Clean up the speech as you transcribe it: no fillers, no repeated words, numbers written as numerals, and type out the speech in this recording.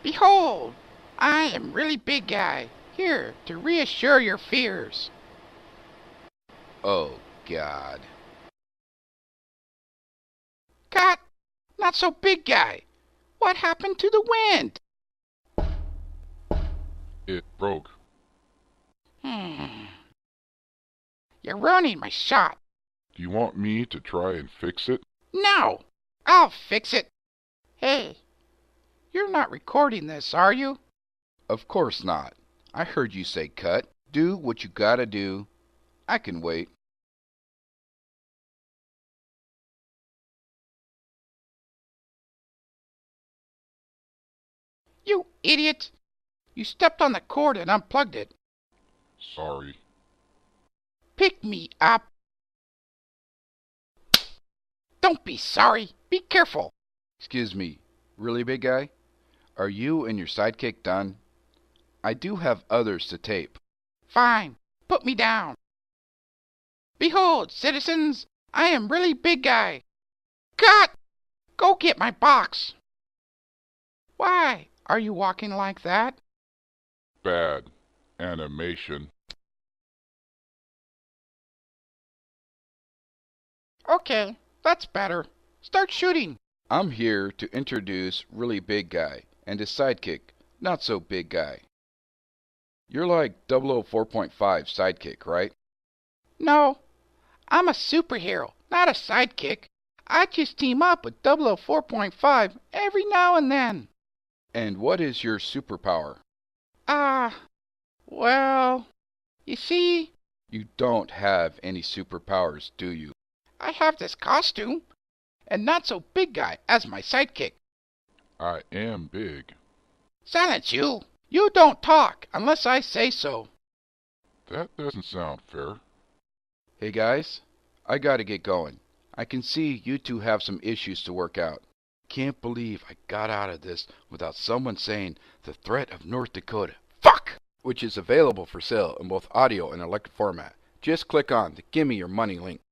Behold, I am really big guy, here to reassure your fears. Oh, God. Cut! Not so big guy. What happened to the wind? It broke. Hmm. You're ruining my shot. Do you want me to try and fix it? No! I'll fix it. Hey, you're not recording this, are you? Of course not. I heard you say cut. Do what you gotta do. I can wait. You idiot! You stepped on the cord and unplugged it. Sorry. Pick me up. Don't be sorry. Be careful. Excuse me, really big guy? Are you and your sidekick done? I do have others to tape. Fine. Put me down. Behold, citizens, I am really big guy. Cut! Go get my box. Why are you walking like that? Bad animation. Okay, that's better. Start shooting. I'm here to introduce really big guy and his sidekick, not so big guy. You're like 004.5 sidekick, right? No, I'm a superhero, not a sidekick. I just team up with 004.5 every now and then. And what is your superpower? Ah, well, you see, You don't have any superpowers, do you? I have this costume, and not so big guy as my sidekick. I am big. Silence you! You don't talk unless I say so. That doesn't sound fair. Hey guys, I gotta get going. I can see you two have some issues to work out. Can't believe I got out of this without someone saying the threat of North Dakota. Fuck! Which is available for sale in both audio and electric format. Just click on the Gimme Your Money link.